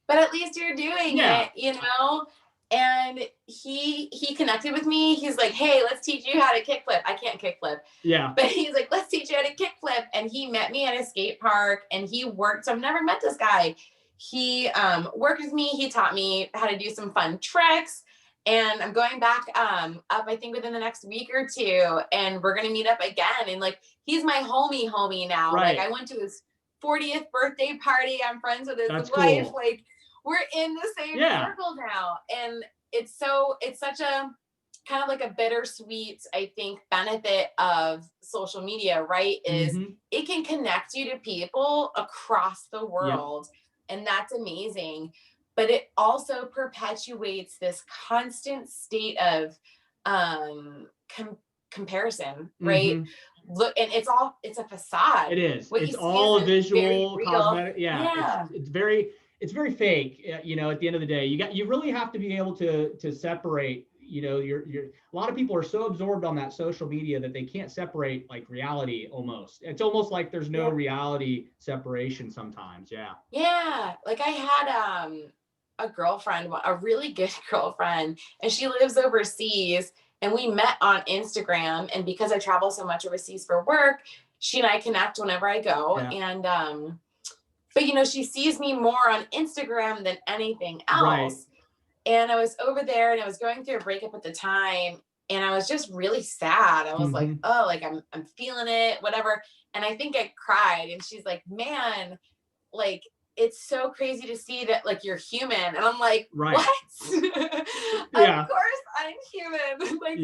But at least you're doing it, you know? And he connected with me. He's like, hey, let's teach you how to kickflip. I can't kickflip. Yeah. But he's like, let's teach you how to kickflip. And he met me at a skate park and he worked. So I've never met this guy. He worked with me. He taught me how to do some fun tricks. And I'm going back up, I think within the next week or two. And we're going to meet up again. And like, he's my homie now. Right. Like I went to his 40th birthday party. I'm friends with his That's wife. cool. Like, we're in the same circle now. And it's such a kind of like a bittersweet, I think, benefit of social media, right? Is it can connect you to people across the world. And that's amazing. But it also perpetuates this constant state of comparison, right? Look, and it's a facade. It is. It's all visual, cosmetic. Yeah. It's very fake, you know, at the end of the day. You really have to be able to separate, you know, a lot of people are so absorbed on that social media that they can't separate like reality almost. It's almost like there's no reality separation sometimes. Yeah. Yeah. Like I had a girlfriend, a really good girlfriend, and she lives overseas and we met on Instagram. And because I travel so much overseas for work, she and I connect whenever I go. Yeah. And, but, you know, she sees me more on Instagram than anything else. Right. And I was over there and I was going through a breakup at the time. And I was just really sad. I was like, oh, like I'm feeling it, whatever. And I think I cried. And she's like, man, like, it's so crazy to see that like you're human. And I'm like, what? Yeah. Of course I'm human. Like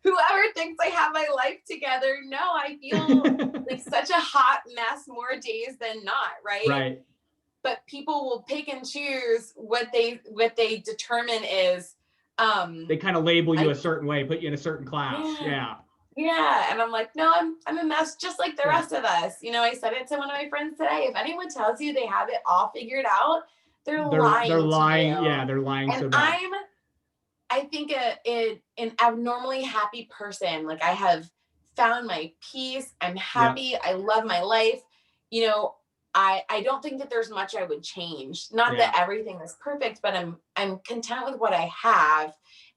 whoever thinks I have my life together, no, I feel like such a hot mess more days than not, right? Right. But people will pick and choose what they determine is they kind of label you a certain way, put you in a certain class. Yeah. And I'm like, no, I'm a mess just like the rest of us. You know, I said it to one of my friends today. If anyone tells you they have it all figured out, they're lying. They're lying. To you. Yeah, they're lying. And so bad. I think an abnormally happy person. Like I have found my peace. I'm happy. I love my life. You know, I don't think that there's much I would change. Not that everything is perfect, but I'm content with what I have.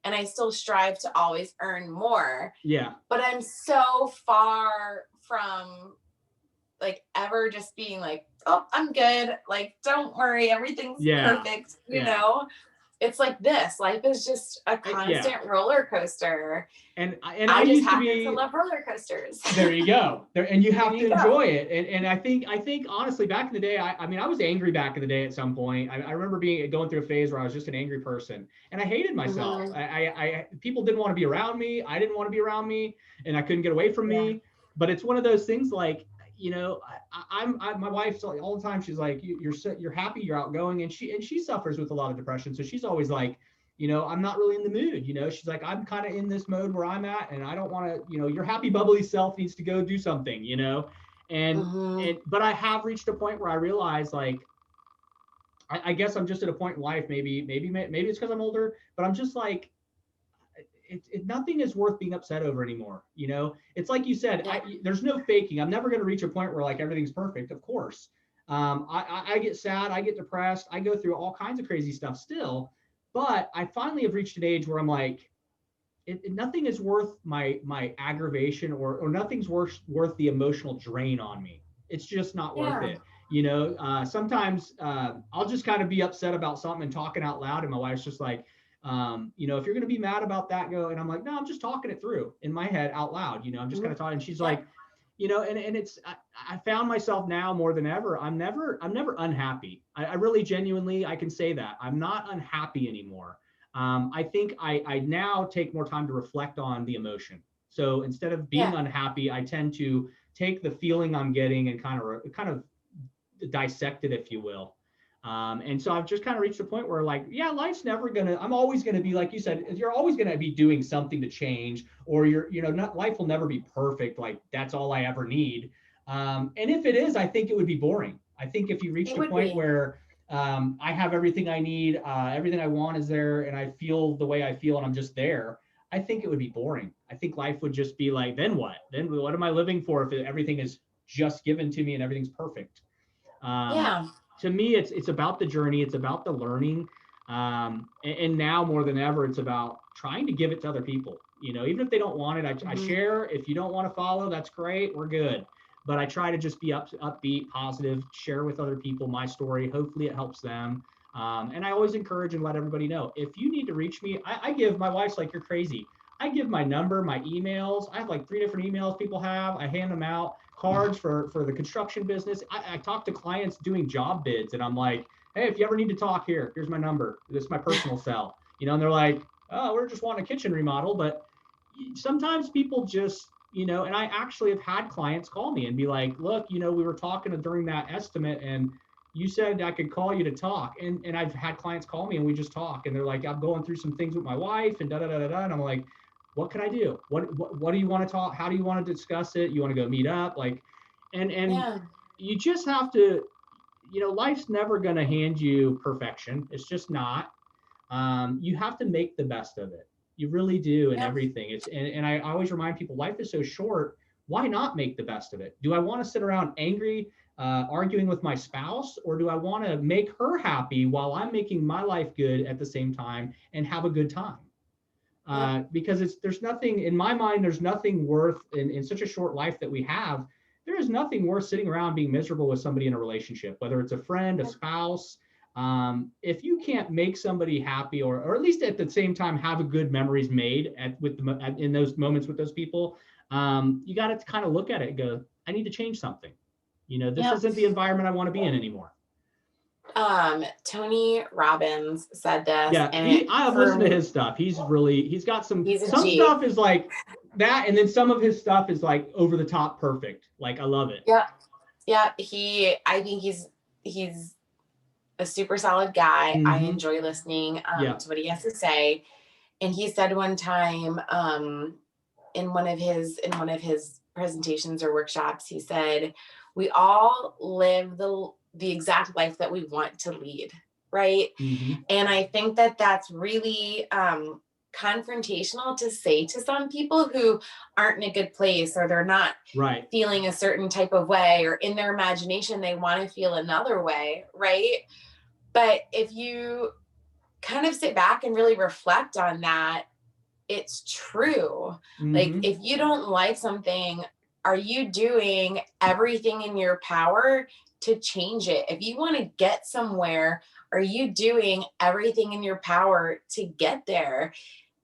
And I still strive to always earn more. Yeah. But I'm so far from like ever just being like, oh, I'm good. Like, don't worry. Everything's perfect. You know, it's like this. Life is just a constant roller coaster. And I just happen to love roller coasters. There you go. And you have to enjoy it. And I think honestly, back in the day, I mean, I was angry back in the day at some point. I remember going through a phase where I was just an angry person and I hated myself. I people didn't want to be around me. I didn't want to be around me and I couldn't get away from me. But it's one of those things like, you know, my wife's all the time. She's like, you're happy, you're outgoing. And she suffers with a lot of depression. So she's always like, you know, I'm not really in the mood, you know, she's like, I'm kind of in this mode where I'm at and I don't want to, you know, your happy bubbly self needs to go do something, you know? But I have reached a point where I realize like, I guess I'm just at a point in life, maybe it's because I'm older, but I'm just like, nothing is worth being upset over anymore. You know, it's like you said, there's no faking. I'm never going to reach a point where like everything's perfect. Of course. I get sad, I get depressed, I go through all kinds of crazy stuff still. But I finally have reached an age where I'm like, nothing is worth my aggravation or nothing's worth the emotional drain on me. It's just not worth it. You know, sometimes I'll just kind of be upset about something and talking out loud. And my wife's just like, you know, if you're going to be mad about that, go. And I'm like, no, I'm just talking it through in my head out loud. You know, I'm just kind of talking. And she's like, you know, and it's, I found myself now more than ever. I'm never unhappy. I really genuinely, I can say that I'm not unhappy anymore. I think I now take more time to reflect on the emotion. So instead of being unhappy, I tend to take the feeling I'm getting and kind of dissect it, if you will. And so I've just kind of reached a point where like, yeah, life's never I'm always gonna be, like you said, you're always gonna be doing something to change, or life will never be perfect. Like that's all I ever need. And if it is, I think it would be boring. I think if you reached It a would point be. where I have everything I need, everything I want is there, and I feel the way I feel, and I'm just there, I think it would be boring. I think life would just be like, then what? Then what am I living for if everything is just given to me and everything's perfect? Um, Yeah. to me, it's about the journey. It's about the learning. And now more than ever, it's about trying to give it to other people. Even if they don't want it, I Mhm. share. If you don't want to follow, that's great. We're good. But I try to just be upbeat, positive, share with other people my story. Hopefully, it helps them. And I always encourage and let everybody know, if you need to reach me, I give, my wife's like, you're crazy. I give my number, my emails. I have like 3 different emails people have. I hand them out, cards for the construction business. I talk to clients doing job bids, and I'm like, hey, if you ever need to talk, here's my number. This is my personal cell. And they're like, oh, we're just wanting a kitchen remodel. But sometimes people just, and I actually have had clients call me and be like, look, we were talking during that estimate, and you said I could call you to talk. And I've had clients call me and we just talk, and they're like, I'm going through some things with my wife and da da da da da. And I'm like, what can I do? What do you want to talk? How do you want to discuss it? You want to go meet up? Like, and Yeah. you just have to, life's never going to hand you perfection. It's just not. You have to make the best of it. You really do in Yep. everything. And I always remind people, life is so short. Why not make the best of it? Do I want to sit around angry, arguing with my spouse, or do I want to make her happy while I'm making my life good at the same time and have a good time? Yep. Because there's nothing in my mind, there's nothing worth in such a short life that we have. There is nothing worth sitting around being miserable with somebody in a relationship, whether it's a friend, a spouse. If you can't make somebody happy, or at least at the same time have a good memories made in those moments with those people, you got to kind of look at it and go, I need to change something. This Yep. isn't the environment I want to be in anymore. Tony Robbins said this, Yeah, and it I've for listened to me, his stuff. He's got he's a some G. stuff is like that, and then some of his stuff is like over the top perfect. Like I love it. Yeah. Yeah. I think he's a super solid guy. I Mm-hmm. enjoy listening Yeah. to what he has to say. And he said one time, in one of his presentations or workshops, he said, we all live the exact life that we want to lead, right? Mm-hmm. And I think that that's really confrontational to say to some people who aren't in a good place, or they're not Right. feeling a certain type of way, or in their imagination they want to feel another way, right? But if you kind of sit back and really reflect on that, it's true. Like, Mm-hmm. if you don't like something, are you doing everything in your power to change it? If you want to get somewhere, are you doing everything in your power to get there?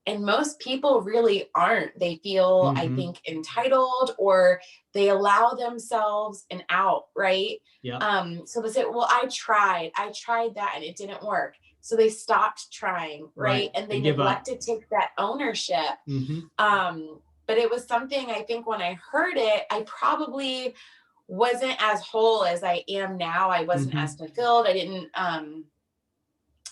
And most people really aren't. They feel, I Mm-hmm. think, entitled, or they allow themselves an out, right? Yep. So they say, well, I tried that and it didn't work. So they stopped trying, right? Right. And They they give neglect up. to take that ownership. Mm-hmm. But it was something, I think, when I heard it, I probably wasn't as whole as I am now. I wasn't Mm-hmm. as fulfilled.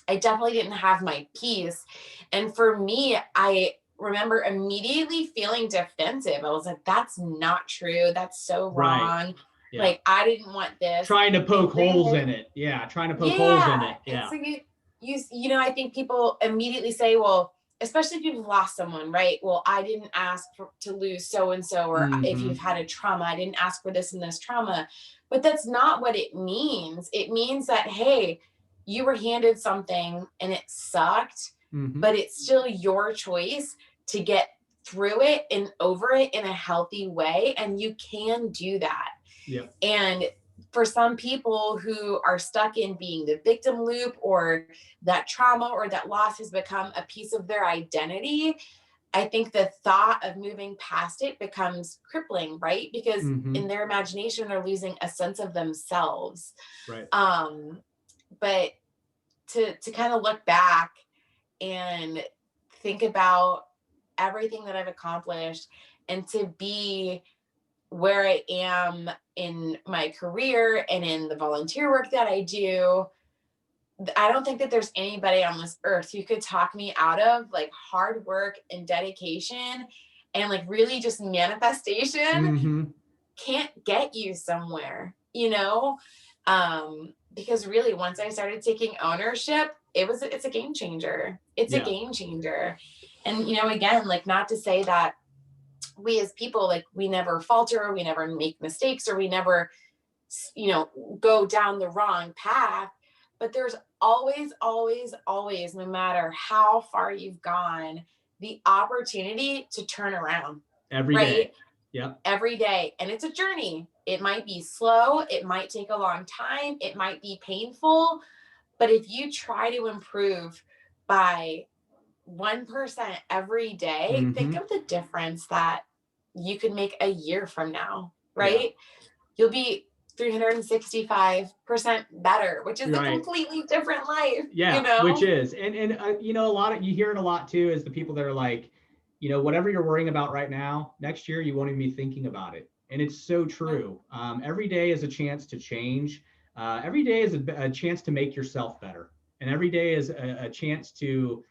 I definitely didn't have my peace. And for me, I remember immediately feeling defensive. I was like, that's not true. That's so Right. wrong. Yeah. Like, I didn't want this. Trying to And poke holes granted, in it. Yeah. Trying to poke holes in yeah. it. And Yeah. so I think people immediately say, well, especially if you've lost someone, right? Well, I didn't ask to lose so and so, or if Mm-hmm. you've had a trauma, I didn't ask for this and this trauma. But that's not what it means. It means that, hey, you were handed something and it sucked, Mm-hmm. but it's still your choice to get through it and over it in a healthy way. And you can do that. Yep. And for some people who are stuck in being the victim loop, or that trauma or that loss has become a piece of their identity, I think the thought of moving past it becomes crippling, right? Because Mm-hmm. in their imagination, they're losing a sense of themselves. Right. Um, but to kind of look back and think about everything that I've accomplished, and to be where I am in my career and in the volunteer work that I do, I don't think that there's anybody on this earth who could talk me out of like hard work and dedication and like really just manifestation Mm-hmm. can't get you somewhere, because really once I started taking ownership, it's a game changer. It's a Yeah. game changer. And, again, like not to say that we as people, like we never falter, we never make mistakes, or we never, go down the wrong path. But there's always, always, always, no matter how far you've gone, the opportunity to turn around. Every right? day. Yep. Every day. And it's a journey. It might be slow. It might take a long time. It might be painful. But if you try to improve by 1% every day, think of the difference that you could make a year from now, right? Yeah. You'll be 365% better, which is a Right. completely different life. Yeah, which is, and a lot of, you hear it a lot too, is the people that are like, whatever you're worrying about right now, next year you won't even be thinking about it. And it's so true. Every day is a chance to change. Every day is a chance to make yourself better. And every day is a chance to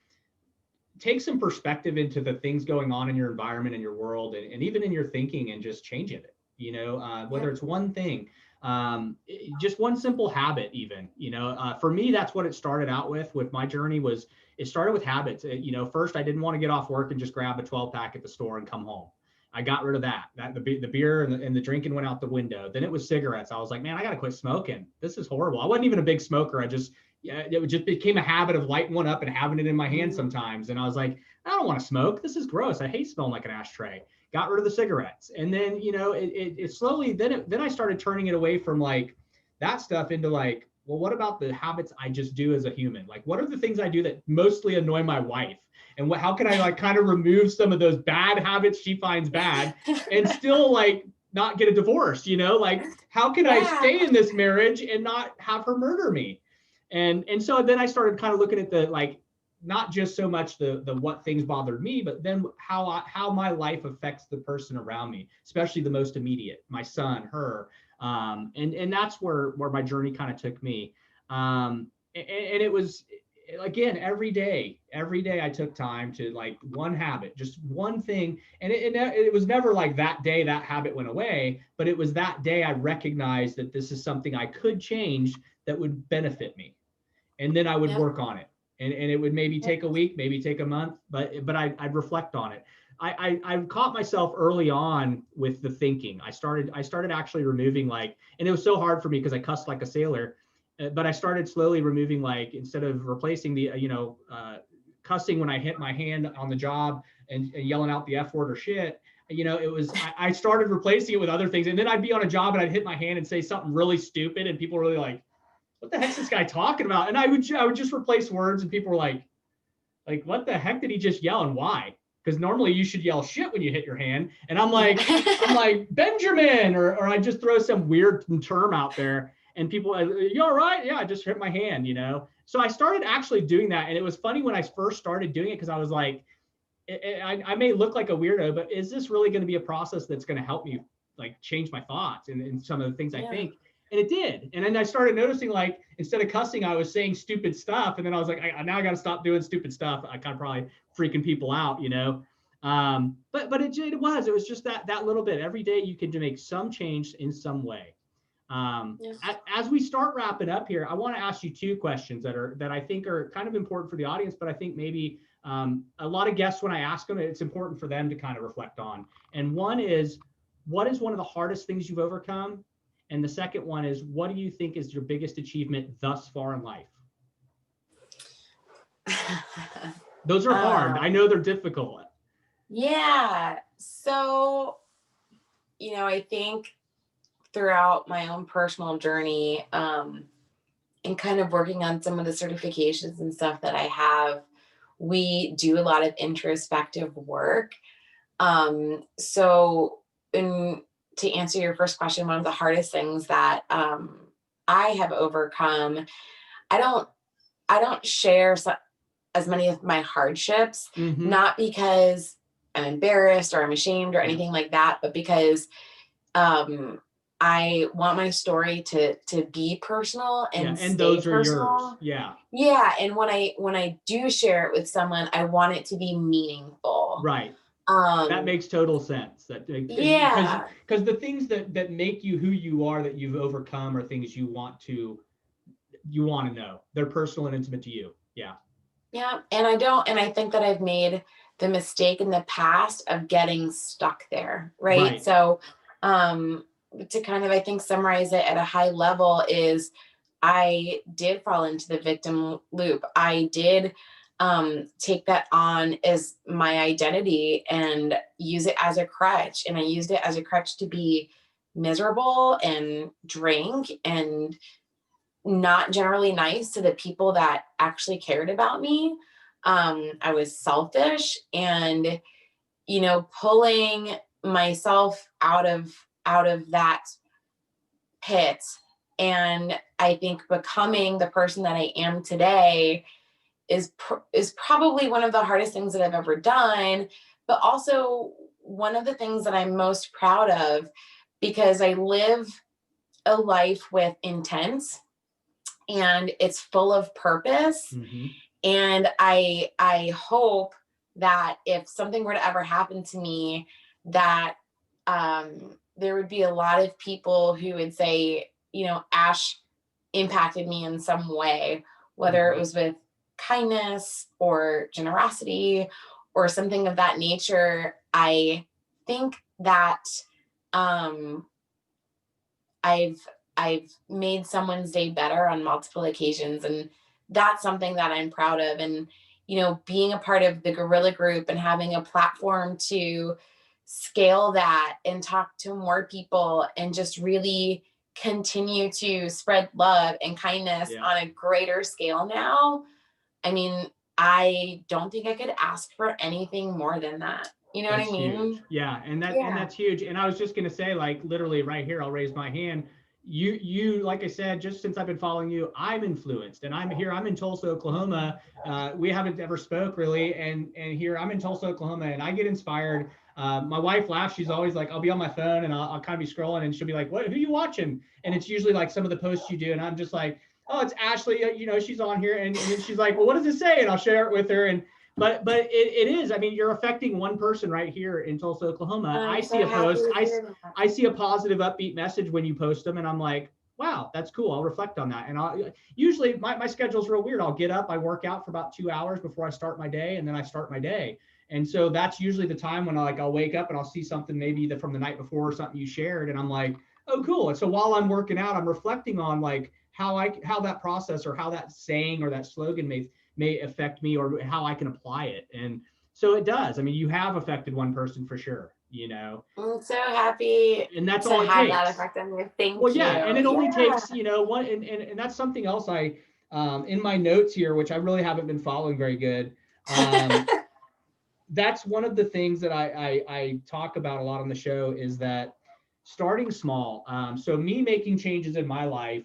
take some perspective into the things going on in your environment and your world, and even in your thinking, and just change it, whether it's one thing, just one simple habit, even, for me, that's what it started out with my journey. Was it started with habits. First, I didn't want to get off work and just grab a 12 pack at the store and come home. I got rid of that the beer and the drinking went out the window. Then it was cigarettes. I was like, man, I got to quit smoking. This is horrible. I wasn't even a big smoker. It just became a habit of lighting one up and having it in my hand sometimes. And I was like, I don't want to smoke. This is gross. I hate smelling like an ashtray. Got rid of the cigarettes. And then, it slowly, then I started turning it away from like that stuff into like, well, what about the habits I just do as a human? Like, what are the things I do that mostly annoy my wife? And how can I like kind of remove some of those bad habits she finds bad and still like not get a divorce, like, how can I stay in this marriage and not have her murder me? And so then I started kind of looking at the, like, not just so much the what things bothered me, but then how my life affects the person around me, especially the most immediate, my son, her. And that's where my journey kind of took me. And it was, again, every day I took time to, like, one habit, just one thing. And it was never like that day that habit went away, but it was that day I recognized that this is something I could change that would benefit me. And then I would work on it. And it would maybe take a week, maybe take a month, but I'd reflect on it. I caught myself early on with the thinking. I started actually removing, like, and it was so hard for me because I cussed like a sailor, but I started slowly removing, like, instead of replacing the, cussing when I hit my hand on the job and yelling out the F word or shit, it was, I started replacing it with other things. And then I'd be on a job and I'd hit my hand and say something really stupid, and people were really like, what the heck's this guy talking about? And I would just replace words, and people were like, what the heck did he just yell, and why? Because normally you should yell shit when you hit your hand. And I'm like, Benjamin, or I just throw some weird term out there, and people, you all right? Yeah, I just hit my hand, So I started actually doing that. And it was funny when I first started doing it, because I was like, I may look like a weirdo, but is this really going to be a process that's going to help me, like, change my thoughts and some of the things I think? And it did. And then I started noticing, like, instead of cussing, I was saying stupid stuff. And then I was like, now I got to stop doing stupid stuff. I kind of probably freaking people out, But it was just that little bit. Every day you can make some change in some way. As we start wrapping up here, I want to ask you two questions that I think are kind of important for the audience, but I think maybe a lot of guests, when I ask them, it's important for them to kind of reflect on. And one is, what is one of the hardest things you've overcome? And the second one is, what do you think is your biggest achievement thus far in life? Those are hard. I know they're difficult. Yeah. So, I think throughout my own personal journey, and kind of working on some of the certifications and stuff that I have, we do a lot of introspective work. To answer your first question, one of the hardest things that I have overcome, I don't share as many of my hardships, not because I'm embarrassed or I'm ashamed or anything like that, but because I I want my story to be personal and And stay those are yours. personal. Yeah. Yeah, and when I do share it with someone, I want it to be meaningful. Right. That Um, makes total sense. That yeah, because the things that make you who you are, that you've overcome, are things you want to know. They're personal and intimate to you. Yeah. yeah, and I don't, and I think that I've made the mistake in the past of getting stuck there, right? Right. So, um, to kind of, I think, summarize it at a high level is I did fall into the victim loop. I did take that on as my identity and use it as a crutch. And I used it as a crutch to be miserable and drink and not generally nice to the people that actually cared about me. I was selfish and, pulling myself out of that pit. And I think becoming the person that I am today is probably one of the hardest things that I've ever done, but also one of the things that I'm most proud of because I live a life with intent and it's full of purpose. Mm-hmm. And I hope that if something were to ever happen to me, that there would be a lot of people who would say, Ash impacted me in some way, whether it Mm-hmm. was with kindness or generosity or something of that nature. I think that um, I've I've made someone's day better on multiple occasions, and that's something that I'm proud of. And being a part of the Guerrilla Group and having a platform to scale that and talk to more people and just really continue to spread love and kindness Yeah. on a greater scale now. I mean, I don't think I could ask for anything more than that. You know what I That's mean? huge. Yeah, and Yeah. that's huge. And I was just gonna say, like, literally right here, I'll raise my hand. You like I said, just since I've been following you, I'm influenced, and I'm here. I'm in Tulsa, Oklahoma. We haven't ever spoke really, and here I'm in Tulsa, Oklahoma, and I get inspired. My wife laughs. She's always like, I'll be on my phone and I'll kind of be scrolling, and she'll be like, "What? Who are you watching?" And it's usually like some of the posts you do, and I'm just like, "Oh, it's Ashley. She's on here," and then she's like, "Well, what does it say?" And I'll share it with her, and but it is. I mean, you're affecting one person right here in Tulsa, Oklahoma. I I'm see so a happy post. to hear that. I see a positive, upbeat message when you post them, and I'm like, wow, that's cool. I'll reflect on that. And I'll usually my schedule's real weird. I'll get up, I work out for about 2 hours before I start my day, and then I start my day. And so that's usually the time when I'll wake up and I'll see something maybe from the night before or something you shared, and I'm like, oh, cool. And so while I'm working out, I'm reflecting on like how that process or how that saying or that slogan may affect me or how I can apply it. And so it does. I mean, you have affected one person for sure, I'm so happy and that's to all it have that takes. effect on you. Well, Thank you. yeah. And it only Yeah. takes, one, and that's something else in my notes here, which I really haven't been following very good. That's one of the things that I talk about a lot on the show is that starting small. So me making changes in my life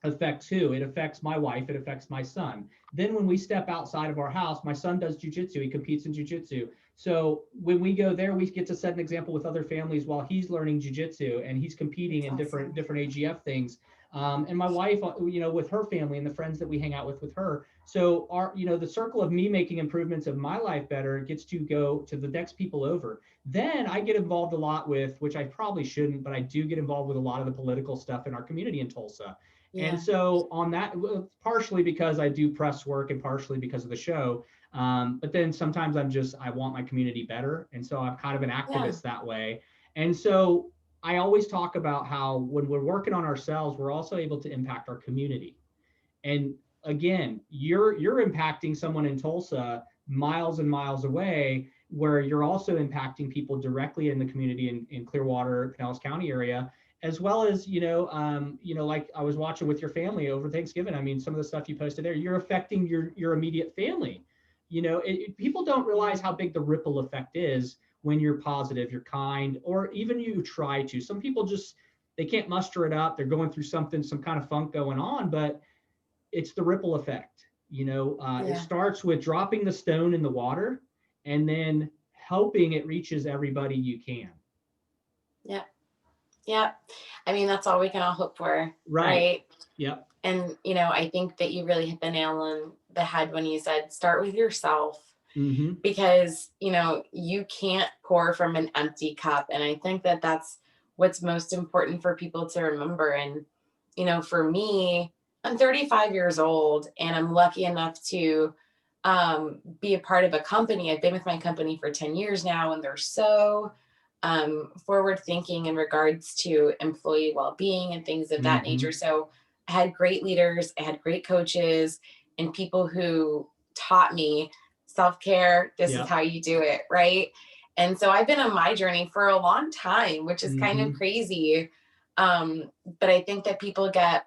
affects who? It affects my wife. It affects my son. Then when we step outside of our house, my son does jujitsu. He competes in jujitsu. So when we go there, we get to set an example with other families while he's learning jujitsu and he's competing That's in awesome. different AGF things. And my wife, with her family and the friends that we hang out with her. So the circle of me making improvements of my life better gets to go to the next people over. Then I get involved a lot with, which I probably shouldn't, but I do get involved with a lot of the political stuff in our community in Tulsa. And Yeah. so on that, partially because I do press work and partially because of the show. But then sometimes I want my community better. And so I'm kind of an Yeah. activist that way. And so I always talk about how when we're working on ourselves, we're also able to impact our community. And again, you're impacting someone in Tulsa miles and miles away, where you're also impacting people directly in the community in Clearwater, Pinellas County area, as well as like I was watching with your family over Thanksgiving. I mean, some of the stuff you posted there, you're affecting your immediate family. People don't realize how big the ripple effect is when you're positive, you're kind, or even you try to. Some people just they can't muster it up. They're going through something, some kind of funk going on, but it's the ripple effect. It Yeah. starts with dropping the stone in the water and then helping it reaches everybody you can. Yeah. Yep. I mean, that's all we can all hope for, Right. right? Yep. And, I think that you really hit the nail on the head when you said start with yourself, Mm-hmm. because, you can't pour from an empty cup. And I think that that's what's most important for people to remember. And, for me, I'm 35 years old and I'm lucky enough to be a part of a company. I've been with my company for 10 years now, and they're so forward thinking in regards to employee well-being and things of that Mm-hmm. nature. So I had great leaders, I had great coaches, and people who taught me self-care. This is Yep. how you do it, right? And so I've been on my journey for a long time, which is kind of Mm-hmm. crazy. But I think that people get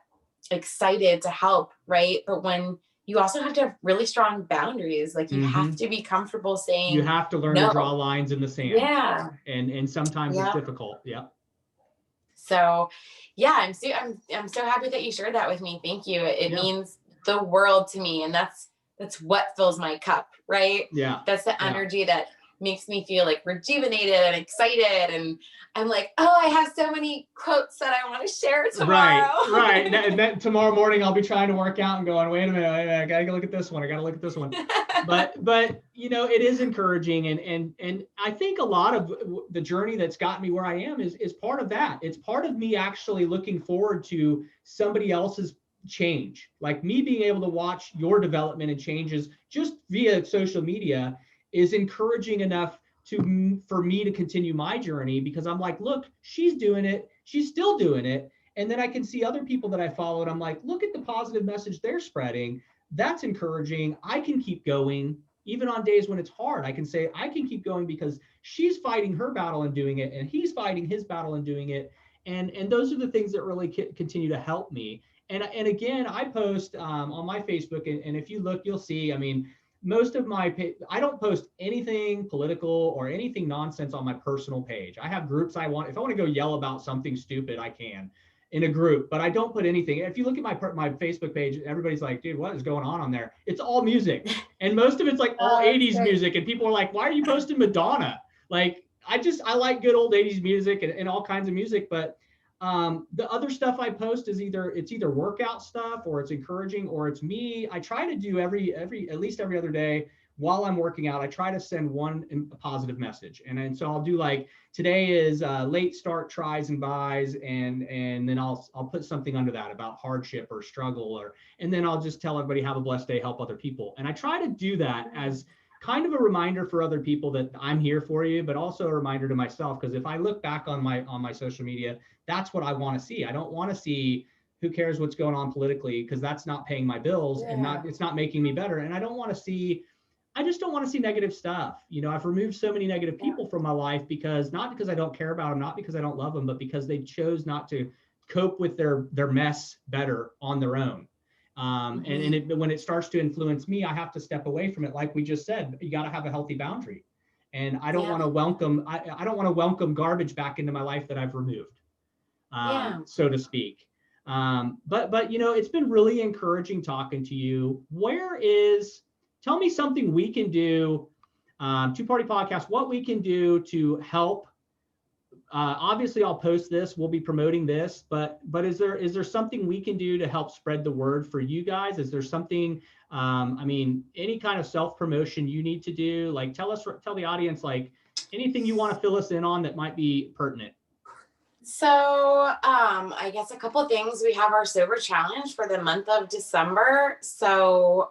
excited to help, right? But when you also have to have really strong boundaries, like you have Mm-hmm. to be comfortable You saying have to learn to draw no. lines in the sand, Yeah. and sometimes it's Yeah. difficult. Yep. So, yeah, I'm so happy that you shared that with me. Thank you. It Yeah. means the world to me, and that's what fills my cup, right? Yeah. That's the Yeah. energy that makes me feel like rejuvenated and excited, and I'm like, oh, I have so many quotes that I want to share Right, tomorrow. right. That tomorrow morning I'll be trying to work out and going, wait a minute, I gotta go look at this one. I gotta look at this one. But it is encouraging, and I think a lot of the journey that's got me where I am is part of that. It's part of me actually looking forward to somebody else's change, like me being able to watch your development and changes just via social media is encouraging enough for me to continue my journey, because I'm like, look, she's doing it, she's still doing it. And then I can see other people that I followed. I'm like, look at the positive message they're spreading. That's encouraging. I can keep going. Even on days when it's hard, I can say I can keep going because she's fighting her battle and doing it, and he's fighting his battle and doing it. And those are the things that really continue to help me. And again, I post on my Facebook, and if you look, you'll see. I mean, most of I don't post anything political or anything nonsense on my personal page. I have groups if I want to go yell about something stupid, I can in a group, but I don't put anything. If you look at my Facebook page, everybody's like, dude, what is going on there? It's all music. And most of it's like all Oh, that's 80s great. music. And people are like, why are you posting Madonna? Like, I like good old 80s music and all kinds of music, but the other stuff I post is either workout stuff, or it's encouraging, or it's me. I try to do at least every other day while I'm working out. I try to send one positive message, and so I'll do like today is late start tries and buys, and then I'll put something under that about hardship or struggle, and then I'll just tell everybody have a blessed day, help other people, and I try to do that as kind of a reminder for other people that I'm here for you, but also a reminder to myself, because if I look back on my social media, that's what I want to see. I don't want to see who cares what's going on politically, because that's not paying my bills and Yeah. it's not making me better. And I just don't want to see negative stuff. I've removed so many negative Yeah. people from my life, not because I don't care about them, not because I don't love them, but because they chose not to cope with their mess better on their own. When it starts to influence me, I have to step away from it. Like we just said, you got to have a healthy boundary. And I don't Yeah. want to I don't want to welcome garbage back into my life that I've removed, Yeah. so to speak. But it's been really encouraging talking to you. Tell me something we can do, Two Party Podcast, what we can do to help. Obviously, I'll post this. We'll be promoting this, but is there something we can do to help spread the word for you guys? Is there something? Any kind of self promotion you need to do? Like, tell the audience, like, anything you want to fill us in on that might be pertinent. So, I guess a couple of things. We have our sober challenge for the month of December. So,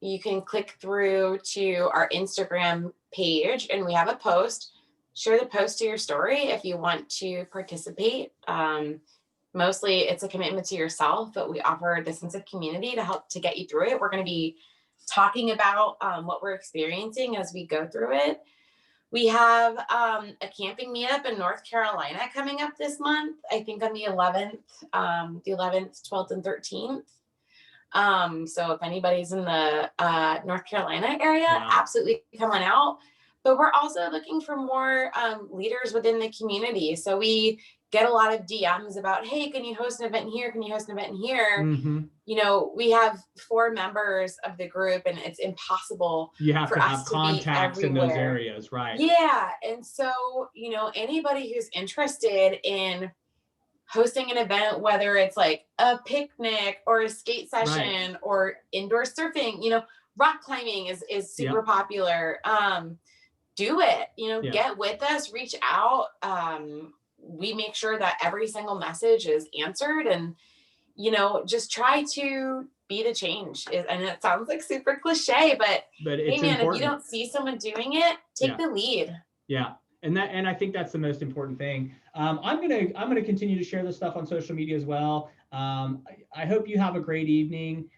you can click through to our Instagram page, and we have a post. Share the post to your story if you want to participate. Mostly it's a commitment to yourself, but we offer the sense of community to help to get you through it. We're going to be talking about what we're experiencing as we go through it. We have a camping meetup in North Carolina coming up this month, I think on the 11th, 12th, and 13th. So if anybody's in the North Carolina area, Yeah. absolutely come on out. But we're also looking for more leaders within the community. So we get a lot of DMs about, hey, can you host an event here? Can you host an event here? Mm-hmm. You know, we have 4 members of the group and it's impossible You have for to have us to be contacts in those everywhere. areas, right? Yeah. And so, you know, anybody who's interested in hosting an event, whether it's like a picnic or a skate Right. session or indoor surfing, you know, rock climbing is super Yep. popular. Do it, you know, Yeah. get with us, reach out. We make sure that every single message is answered, and, you know, just try to be the change. And it sounds like super cliche, but But hey, it's man, if you important. don't see someone doing it, take Yeah. the lead. Yeah. And I think that's the most important thing. I'm gonna continue to share this stuff on social media as well. I hope you have a great evening.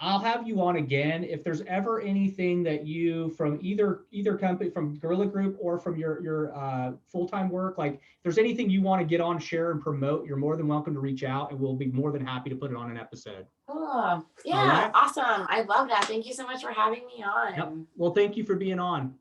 I'll have you on again if there's ever anything that you, from either company, from Guerrilla Group or from your full-time work, like if there's anything you want to get on, share, and promote, you're more than welcome to reach out, and we'll be more than happy to put it on an episode. Oh, All yeah, right. awesome. I love that. Thank you so much for having me on. Yep. Well, thank you for being on.